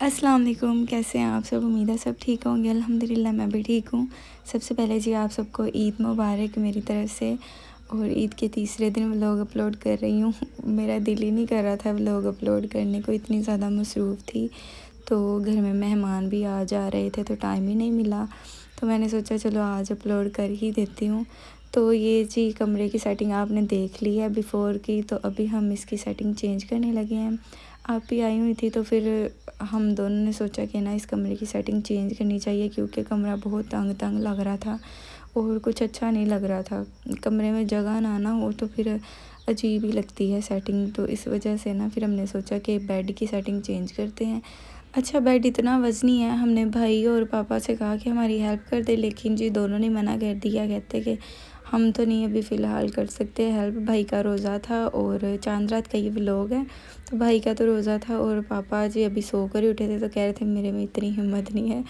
अस्सलाम वालेकुम, कैसे हैं आप सब? उम्मीद है सब ठीक होंगे। अल्हम्दुलिल्लाह मैं भी ठीक हूँ। सबसे पहले जी आप सबको ईद मुबारक मेरी तरफ़ से। और ईद के तीसरे दिन व्लॉग अपलोड कर रही हूँ। मेरा दिल ही नहीं कर रहा था व्लॉग अपलोड करने को, इतनी ज़्यादा मसरूफ़ थी। तो घर में मेहमान भी आ जा रहे थे तो टाइम ही नहीं मिला। तो मैंने सोचा चलो आज अपलोड कर ही देती हूँ। तो ये जी कमरे की सेटिंग आपने देख ली है बिफ़ोर की। तो अभी हम इसकी सेटिंग चेंज करने लगे हैं। आप भी आई हुई थी तो फिर हम दोनों ने सोचा कि ना इस कमरे की सेटिंग चेंज करनी चाहिए, क्योंकि कमरा बहुत तंग तंग लग रहा था और कुछ अच्छा नहीं लग रहा था। कमरे में जगह ना हो तो फिर अजीब ही लगती है सेटिंग। तो इस वजह से ना फिर हमने सोचा कि बेड की सेटिंग चेंज करते हैं। अच्छा, बेड इतना वज़नी है, हमने भाई और पापा से कहा कि हमारी हेल्प कर दे, लेकिन जी दोनों ने मना कर दिया। कहते कि हम तो नहीं अभी फ़िलहाल कर सकते हेल्प। भाई का रोज़ा था और चांद रात का ये व्लॉग है। तो भाई का तो रोज़ा था और पापा जी अभी सो कर ही उठे थे, तो कह रहे थे मेरे में इतनी हिम्मत नहीं है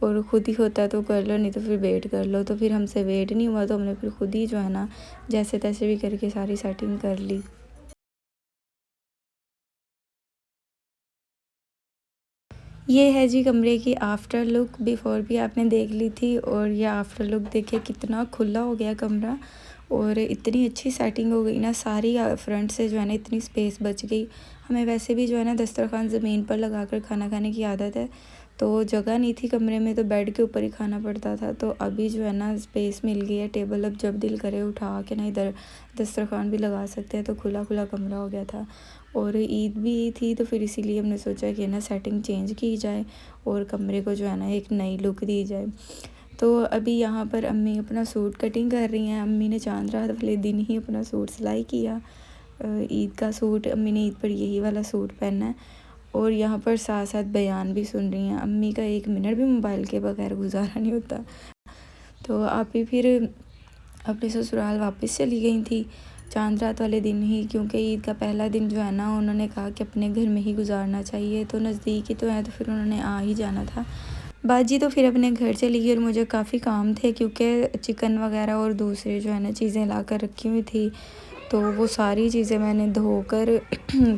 और ख़ुद ही होता तो कर लो, नहीं तो फिर वेट कर लो। तो फिर हमसे वेट नहीं हुआ तो हमने फिर खुद ही जो है ना जैसे तैसे भी करके सारी सेटिंग कर ली। ये है जी कमरे की आफ्टर लुक। बिफ़ोर भी आपने देख ली थी और ये आफ्टर लुक देखिए कितना खुला हो गया कमरा और इतनी अच्छी सेटिंग हो गई ना सारी। फ्रंट से जो है ना इतनी स्पेस बच गई। हमें वैसे भी जो है ना दस्तरखान ज़मीन पर लगा कर खाना खाने की आदत है, तो जगह नहीं थी कमरे में तो बेड के ऊपर ही खाना पड़ता था। तो अभी जो है ना स्पेस मिल गई है, टेबल अब जब दिल करे उठा के ना इधर दस्तरखान भी लगा सकते हैं। तो खुला खुला कमरा हो गया था और ईद भी थी, तो फिर इसीलिए हमने सोचा कि ना सेटिंग चेंज की जाए और कमरे को जो है ना एक नई लुक दी जाए। तो अभी यहाँ पर अम्मी अपना सूट कटिंग कर रही हैं। अम्मी ने चांद रात वाले दिन ही अपना सूट सिलाई किया, ईद का सूट। अम्मी ने ईद पर यही वाला सूट पहना है और यहाँ पर साथ साथ बयान भी सुन रही हैं। अम्मी का 1 मिनट भी मोबाइल के बगैर गुजारा नहीं होता। तो आप ही फिर अपने ससुराल वापस चली गई थी चांद रात वाले दिन ही, क्योंकि ईद का पहला दिन जो है ना उन्होंने कहा कि अपने घर में ही गुजारना चाहिए। तो नज़दीक ही तो है, तो फिर उन्होंने आ ही जाना था। बाजी तो फिर अपने घर चली गई और मुझे काफ़ी काम थे, क्योंकि चिकन वगैरह और दूसरे जो है ना चीज़ें ला कर रखी हुई थी। तो वो सारी चीज़ें मैंने धोकर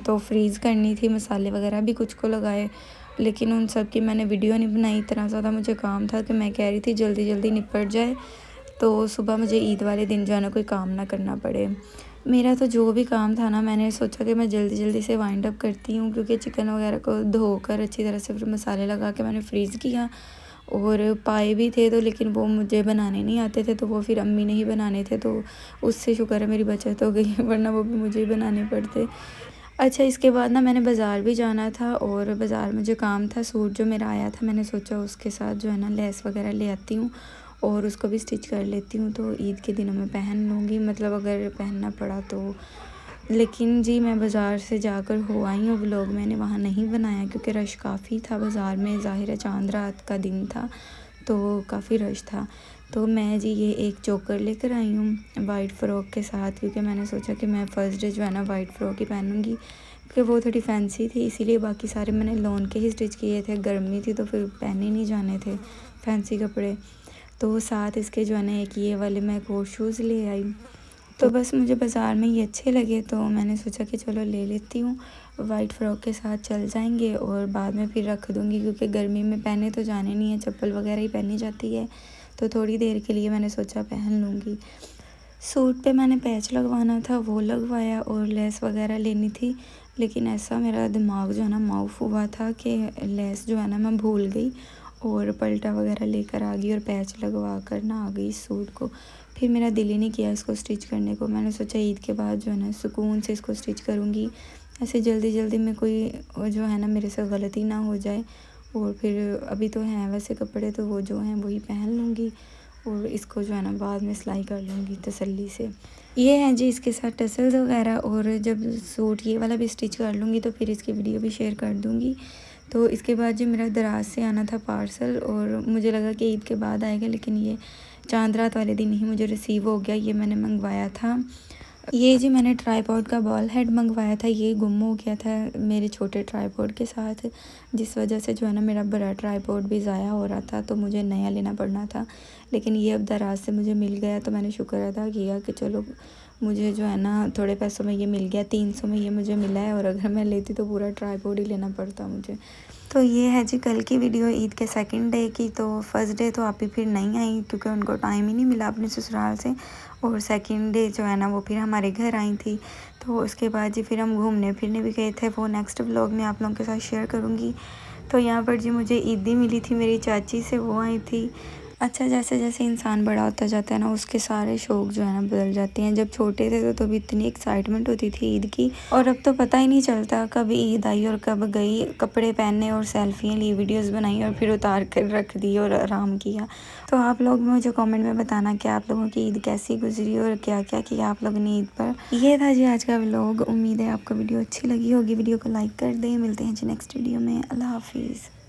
तो फ्रीज़ करनी थी। मसाले वगैरह भी कुछ को लगाए, लेकिन उन सब की मैंने वीडियो नहीं बनाई। इतना ज़्यादा मुझे काम था कि मैं कह रही थी जल्दी जल्दी निपट जाए, तो सुबह मुझे ईद वाले दिन जो है ना कोई काम ना करना पड़े। मेरा तो जो भी काम था ना मैंने सोचा कि मैं जल्दी जल्दी से वाइंड अप करती हूँ, क्योंकि चिकन वगैरह को धोकर अच्छी तरह से फिर मसाले लगा के मैंने फ्रीज़ किया। और पाए भी थे तो, लेकिन वो मुझे बनाने नहीं आते थे, तो वो फिर अम्मी ने ही बनाने थे। तो उससे शुक्र है मेरी बचत हो गई, वरना वो भी मुझे ही बनाने पड़ते। अच्छा, इसके बाद ना मैंने बाज़ार भी जाना था और बाज़ार में जो काम था, सूट जो मेरा आया था, मैंने सोचा उसके साथ जो है ना लेस वगैरह ले आती हूँ और उसको भी स्टिच कर लेती हूँ। तो ईद के दिनों में पहन लूँगी, मतलब अगर पहनना पड़ा तो। लेकिन जी मैं बाज़ार से जाकर हो आई हूँ, व्लॉग मैंने वहाँ नहीं बनाया क्योंकि रश काफ़ी था बाज़ार में। ज़ाहिर है चांद रात का दिन था तो काफ़ी रश था। तो मैं जी ये एक चोकर लेकर आई हूँ वाइट फ़्रॉक के साथ, क्योंकि मैंने सोचा कि मैं फ़र्स्ट डे जो है ना वाइट फ़्रॉक ही पहनूँगी, क्योंकि वो थोड़ी फैंसी थी। इसीलिए बाकी सारे मैंने लॉन के ही स्टिच किए थे। गर्मी थी तो फिर पहने नहीं जाने थे फैंसी कपड़े। तो साथ इसके जो है ना एक ये वाले मैं कोट शूज़ ले आई। तो बस मुझे बाज़ार में ये अच्छे लगे तो मैंने सोचा कि चलो ले लेती हूँ। वाइट फ़्रॉक के साथ चल जाएंगे और बाद में फिर रख दूँगी, क्योंकि गर्मी में पहने तो जाने नहीं है, चप्पल वगैरह ही पहनी जाती है। तो थोड़ी देर के लिए मैंने सोचा पहन लूँगी। सूट पे मैंने पैच लगवाना था, वो लगवाया और लेस वगैरह लेनी थी, लेकिन ऐसा मेरा दिमाग जो है ना माउफ हुआ था कि लेस जो है ना मैं भूल गई और पलटा वगैरह लेकर आ गई और पैच लगवा कर ना आ गई सूट को। फिर मेरा दिल ही नहीं किया इसको स्टिच करने को। मैंने सोचा ईद के बाद जो है ना सुकून से इसको स्टिच करूँगी, ऐसे जल्दी जल्दी में कोई जो है ना मेरे से गलती ना हो जाए। और फिर अभी तो हैं वैसे कपड़े, तो वो जो हैं वही पहन लूँगी और इसको जो है ना बाद में सिलाई कर लूँगी तसल्ली से। ये है जी इसके साथ टसल्स वगैरह, और जब सूट ये वाला भी स्टिच कर लूँगी तो फिर इसकी वीडियो भी शेयर कर दूँगी। तो इसके बाद जी मेरा दराज से आना था पार्सल और मुझे लगा कि ईद के बाद आएगा, लेकिन ये चांद रात वाले दिन ही मुझे रिसीव हो गया। ये मैंने मंगवाया था, ये जी मैंने ट्राईपॉड का बॉल हेड मंगवाया था। ये गुम हो गया था मेरे छोटे ट्राईपॉड के साथ, जिस वजह से जो है ना मेरा बड़ा ट्राईपॉड भी ज़ाया हो रहा था, तो मुझे नया लेना पड़ना था। लेकिन ये अब दराज से मुझे मिल गया, तो मैंने शुक्र अदा किया कि चलो मुझे जो है ना थोड़े पैसों में ये मिल गया। 300 में ये मुझे मिला है, और अगर मैं लेती तो पूरा ट्राईपॉड ही लेना पड़ता मुझे। तो ये है जी कल की वीडियो ईद के सेकंड डे की। तो फर्स्ट डे तो आप ही फिर नहीं आई क्योंकि उनको टाइम ही नहीं मिला अपने ससुराल से, और सेकंड डे जो है ना वो फिर हमारे घर आई थी। तो उसके बाद जी फिर हम घूमने फिरने भी गए थे, वो नेक्स्ट व्लॉग में आप लोगों के साथ शेयर करूँगी। तो यहाँ पर जी मुझे ईदी मिली थी मेरी चाची से, वो आई थी। अच्छा, जैसे जैसे इंसान बड़ा होता जाता है ना उसके सारे शौक़ जो है ना बदल जाते हैं। जब छोटे थे तो भी इतनी एक्साइटमेंट होती थी ईद की, और अब तो पता ही नहीं चलता कब ईद आई और कब गई। कपड़े पहने और सेल्फियाँ ली, वीडियोस बनाई और फिर उतार कर रख दी और आराम किया। तो आप लोग मुझे कमेंट में बताना कि आप लोगों की ईद कैसी गुजरी और क्या क्या किया आप लोगों ने ईद पर। ये था जी आज का व्लॉग। उम्मीद है आपको वीडियो अच्छी लगी होगी। वीडियो को लाइक कर दें। मिलते हैं जी नेक्स्ट वीडियो में। अल्लाह हाफिज़।